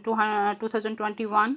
2021।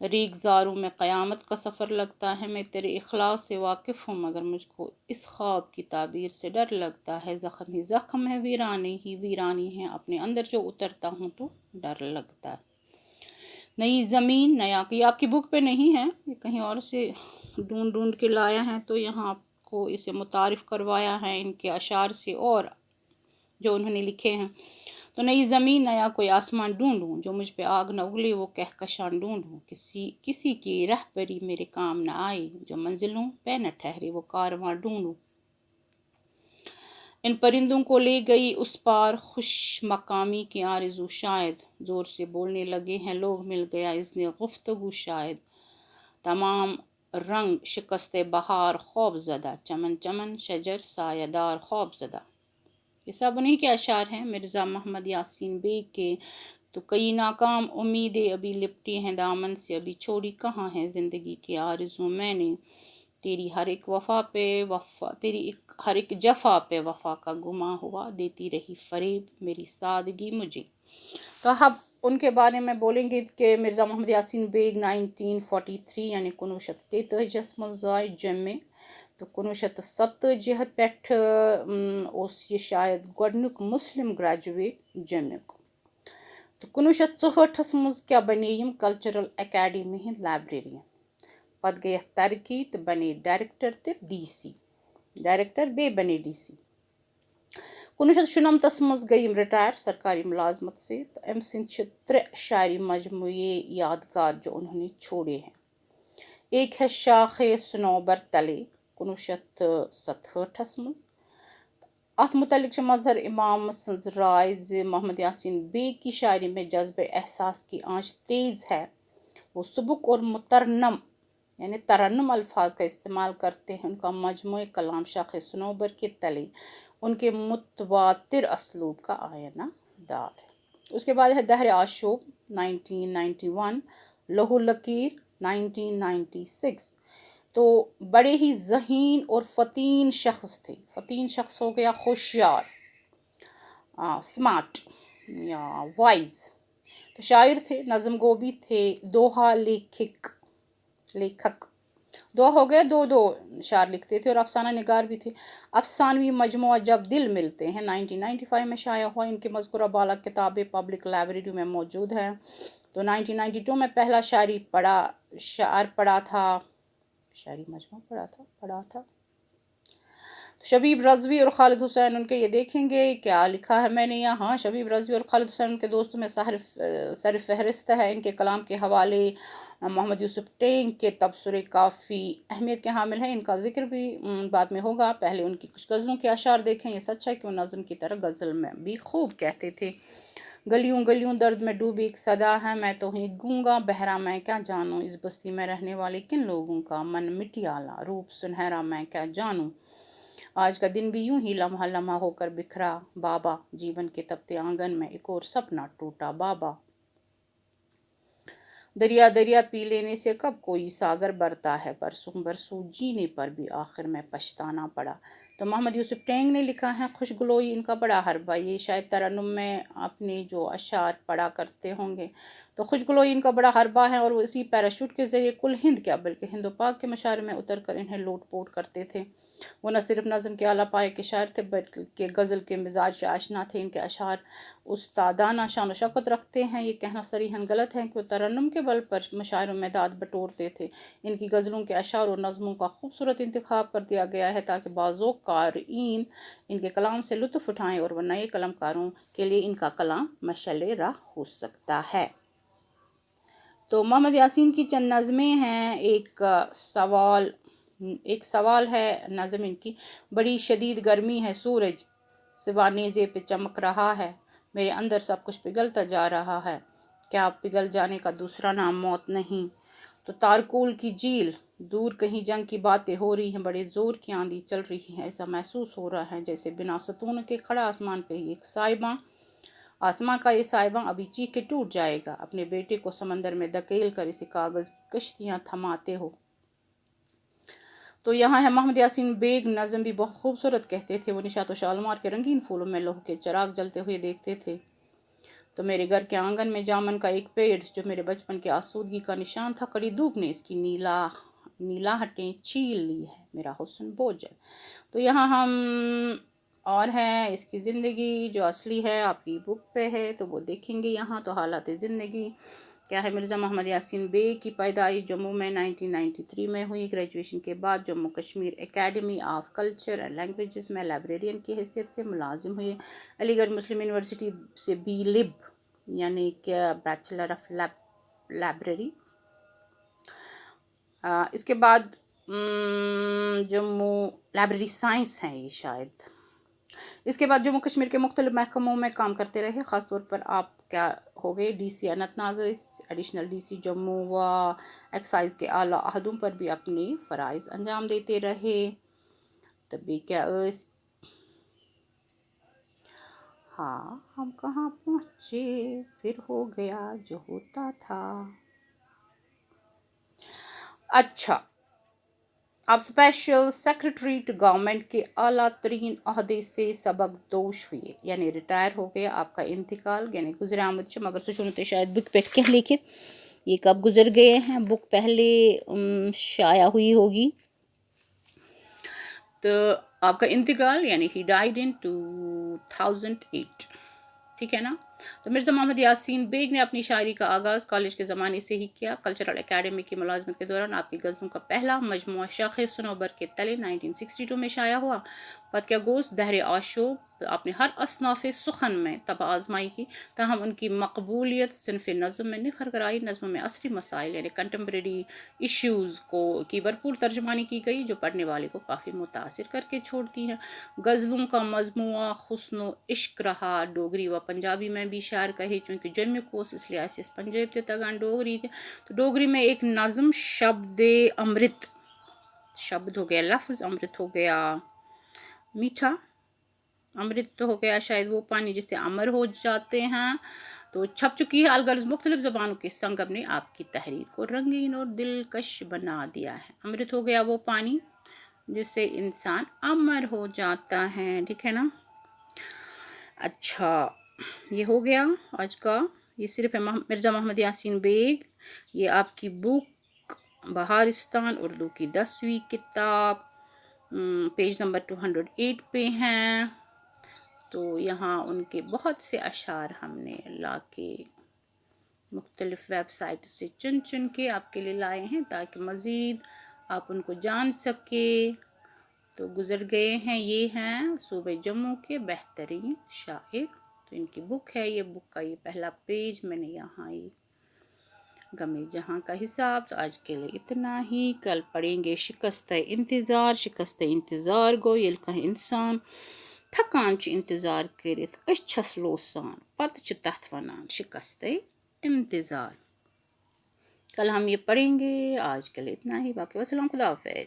ریگزاروں میں قیامت کا سفر لگتا ہے، میں تیرے اخلاص سے واقف ہوں مگر مجھ کو اس خواب کی تعبیر سے ڈر لگتا ہے، زخم ہی زخم ہے، ویرانے ہی ویرانی ہے، اپنے اندر جو اترتا ہوں تو ڈر لگتا ہے۔ نئی زمین نیا، یہ آپ کی بک پہ نہیں ہے، یہ کہیں اور سے ڈھونڈ کے لایا ہے، تو یہاں آپ کو اسے متعارف کروایا ہے ان کے اشعار سے اور جو انہوں نے لکھے ہیں۔ تو نئی زمین نیا کوئی آسمان ڈھونڈوں، جو مجھ پہ آگ نہ اگلے وہ کہکشاں ڈھونڈوں، کسی کی رہبری میرے کام نہ آئے، جو منزلوں پہ نہ ٹھہرے وہ کارواں ڈھونڈوں۔ ان پرندوں کو لے گئی اس پار خوش مقامی کی آرزو، شاید زور سے بولنے لگے ہیں لوگ، مل گیا اذن گفتگو، شاید تمام رنگ شکست بہار خوف زدہ، چمن چمن شجر سایہ دار خوف زدہ۔ یہ سب انہی کے اشعار ہیں مرزا محمد یاسین بیگ کے۔ تو کئی ناکام امیدیں ابھی لپٹی ہیں دامن سے، ابھی چھوڑی کہاں ہے زندگی کی آرزو میں نے، تیری ہر ایک جفا پہ وفا کا گماں ہوا، دیتی رہی فریب میری سادگی مجھے۔ تو اب ان کے بارے میں بولیں گے کہ مرزا محمد یاسین بیگ 1943 یعنی 1943 مز زائے جمع، تو 1947 پٮ۪ٹھ اوس یہ شاید گۄڈنیُک مسلم گریجویٹ جمیُک۔ تو 1964 مز کیا بنے یم کلچرل اکیڈمی ہند لائبریرین، پتہٕ گٔیکھ ترقی تہٕ بنے ڈائریکٹر تہٕ ڈی سی، ڈائریکٹر بیٚیہِ بنے ڈی سی۔ 1996 مز گٔے یم رٹائر سرکاری ملازمت سے، تو أمۍ سٕنٛدۍ چھِ 3 شاعری مجموعے یادگار جو انہوں نے چھوڑے ہیں۔ ایک ہے شاخ صنوبر تلے 1967 مز، اتھ متعلق چھِ مظہر امام سٕنٛز رائے زِ محمد یاسین بیگ کی شاعری میں جذبہ احساس کی آنچ تیز ہے، وہ سبک اور مترنم یعنی ترنم الفاظ کا استعمال کرتے ہیں۔ ان کا مجموعہ کلام شاخ صنوبر کے تلے ان کے متواتر اسلوب کا آئینہ دار ہے۔ اس کے بعد ہے دہر آشوب 1991، لوح لکیر 1996۔ تو بڑے ہی ذہین اور فطین شخص تھے، فطین شخص ہو گیا ہوشیار، سمارٹ یا وائز، تو شاعر تھے، نظم گو بھی تھے، دوہا لیکھک، دو ہو گئے، دو شعر لکھتے تھے، اور افسانہ نگار بھی تھے۔ افسانوی مجموعہ جب دل ملتے ہیں 1995 میں شائع ہوا، ان کی مذکورہ بالا کتابیں پبلک لائبریری میں موجود ہیں۔ تو 1992 میں پہلا شعر پڑھا تھا، شاعری مجموعہ پڑھا تھا۔ شبیب رضوی اور خالد حسین ان کے یہ دیکھیں گے کیا لکھا ہے میں نے یہاں۔ شبیب رضوی اور خالد حسین ان کے دوستوں میں سر فہرست ہے۔ ان کے کلام کے حوالے محمد یوسف ٹینگ کے تبصرے کافی اہمیت کے حامل ہیں، ان کا ذکر بھی بعد میں ہوگا۔ پہلے ان کی کچھ غزلوں کے اشعار دیکھیں۔ یہ سچ ہے کہ وہ نظم کی طرح غزل میں بھی خوب کہتے تھے۔ گلیوں گلیوں درد میں ڈوبی ایک صدا ہے، میں تو ہی گونگا بہرا میں کیا جانوں، اس بستی میں رہنے والے کن لوگوں کا من مٹیالہ روپ سنہرا میں کیا جانوں، آج کا دن بھی یوں ہی لمحہ لمحہ ہو کر بکھرا بابا، جیون کے تپتے آنگن میں ایک اور سپنا ٹوٹا بابا، دریا دریا پی لینے سے کب کوئی ساگر برتا ہے، برسوں جینے پر بھی آخر میں پچھتانا پڑا۔ تو محمد یوسف ٹینگ نے لکھا ہے خوش گلوئی ان کا بڑا حربہ، یہ شاید ترنم میں اپنے جو اشعار پڑھا کرتے ہوں گے۔ تو خوش گلوئی ان کا بڑا حربہ ہے، اور وہ اسی پیراشوٹ کے ذریعے کل ہند کیا بلکہ ہند و پاک کے مشاعرے میں اتر کر انہیں لوٹ پوٹ کرتے تھے۔ وہ نہ صرف نظم کے اعلیٰ پائے کے شاعر تھے بلکہ غزل کے مزاج سے آشنا تھے۔ ان کے اشعار استادانہ شان و شوکت رکھتے ہیں، یہ کہنا صریحاً غلط ہے کہ وہ ترنم کے بل پر مشاعروں میں داد بٹورتے تھے۔ ان کی غزلوں کے اشعار اور نظموں کا خوبصورت انتخاب کر دیا گیا ہے تاکہ بعض قارئین ان کے کلام سے لطف اٹھائیں، اور وہ نئے قلم کاروں کے لیے ان کا کلام مشعل راہ ہو سکتا ہے۔ تو محمد یاسین کی چند نظمیں ہیں۔ ایک سوال ہے نظم ان کی، بڑی شدید گرمی ہے، سورج سوا نیزے پہ چمک رہا ہے، میرے اندر سب کچھ پگھلتا جا رہا ہے، کیا پگھل جانے کا دوسرا نام موت نہیں۔ تو تارکول کی جھیل، دور کہیں جنگ کی باتیں ہو رہی ہیں، بڑے زور کی آندھی چل رہی ہے، ایسا محسوس ہو رہا ہے جیسے بنا ستون کے کھڑا آسمان پہ ہی ایک سائباں، آسماں کا یہ سائباں ابھی چیخ کے ٹوٹ جائے گا، اپنے بیٹے کو سمندر میں دھکیل کر اسے کاغذ کی کشتیاں تھماتے ہو۔ تو یہاں ہے محمد یاسین بیگ، نظم بھی بہت خوبصورت کہتے تھے، وہ نشاط و شالمار کے رنگین پھولوں میں لوح کے چراغ جلتے ہوئے دیکھتے تھے۔ تو میرے گھر کے آنگن میں جامن کا ایک پیڑ جو میرے بچپن کی آسودگی کا نشان تھا، کڑی دھوپ نے اس کی نیلاہٹیں چھیل لی ہے، میرا حسن بوجھل۔ تو یہاں ہم اور ہے اس کی زندگی جو اصلی ہے آپ کی بک پہ ہے تو وہ دیکھیں گے یہاں۔ تو حالات زندگی کیا ہے؟ مرزا محمد یاسین بیگ کی پیدائش جموں میں 1993 میں ہوئی۔ گریجویشن کے بعد Jammu Kashmir academy of culture and languages میں لائبریرین کی حیثیت سے ملازم ہوئے۔ علی گڑھ مسلم یونیورسٹی سے بی لب یعنی کہ بیچلر آف لائبریری، اس کے بعد جموں لائبریری سائنس ہیں یہ شاید۔ اس کے بعد جموں کشمیر کے مختلف محکموں میں کام کرتے رہے، خاص طور پر آپ کیا ہو گئے D C Anant Nag, additional D C Jammu و ایکسائز کے اعلیٰ عہدوں پر بھی اپنے فرائض انجام دیتے رہے۔ تبھی کیا ہاں ہم کہاں پہنچے، پھر ہو گیا جو ہوتا تھا۔ اچھا، آپ اسپیشل سیکرٹریٹ گورنمنٹ کے اعلیٰ ترین عہدے سے سبکدوش ہوئے، یعنی ریٹائر ہو گیا، آپ کا انتقال یعنی گزر آمد سے، مگر سنتے شاید بک پہ کہہ لکھے یہ کب گزر گئے ہیں، بک پہلے شائع ہوئی ہوگی۔ تو آپ کا انتقال یعنی ہی ڈائیڈ ان 2008، ٹھیک ہے نا۔ تو مرزا محمد یاسین بیگ نے اپنی شاعری کا آغاز کالج کے زمانے سے ہی کیا۔ کلچرل اکیڈمی کی ملازمت کے دوران آپ کی غزلوں کا پہلا مجموعہ شاخ صنوبر کے تلے 1962 میں شائع ہوا۔ پت کیا گوشت دہر آشوب آپ نے ہر اصناف سخن میں طبع آزمائی کی، تاہم ان کی مقبولیت صنف نظم میں نکھر کر آئی۔ نظم میں عصری مسائل یعنی کنٹمپریری ایشوز کی بھرپور ترجمانی کی گئی، جو پڑھنے والے کو کافی متاثر کر کے چھوڑتی ہیں۔ غزلوں کا مجموعہ حسن و عشق رہا، ڈوگری و پنجابی میں بھی شاعر کہے، چونکہ جمع کوس اس لیے ایسے پنجاب تے تگان ڈوگری تھے۔ تو ڈوگری میں ایک نظم شبد امرت، شبد ہو گیا لفظ، امرت ہو گیا میٹھا، امرت تو ہو گیا شاید وہ پانی جس سے امر ہو جاتے ہیں، تو چھپ چکی ہے۔ الغرض مختلف زبانوں کے سنگم نے آپ کی تحریر کو رنگین اور دلکش بنا دیا ہے۔ امرت ہو گیا وہ پانی جس سے انسان امر ہو جاتا ہے، ٹھیک ہے نا۔ اچھا، یہ ہو گیا آج کا، یہ صرف ہے مرزا محمد یاسین بیگ، یہ آپ کی بک بہارستان اردو کی 10ویں کتاب پیج نمبر 208 پہ ہیں۔ تو یہاں ان کے بہت سے اشعار ہم نے لا کے مختلف ویب سائٹ سے چن کے آپ کے لیے لائے ہیں تاکہ مزید آپ ان کو جان سکے۔ تو گزر گئے ہیں، یہ ہیں صوبہ جموں کے بہترین شاعر، تو ان کی بک ہے، یہ بک کا یہ پہلا پیج میں نے یہاں غم جہاں کا حساب۔ تو آج کے لیے اتنا ہی، کل پڑھیں گے شکست انتظار۔ شکست انتظار گو ییٚلہِ کانٛہہ انسان تھکان چھُ انتظار کٔرِتھ أسۍ چھَس لوسان پتہٕ چھِ تتھ ونان شکست انتظار۔ کل ہم یہ پڑھیں گے، آج کے لیے اتنا ہی، باقی وسلام، خدا حافظ۔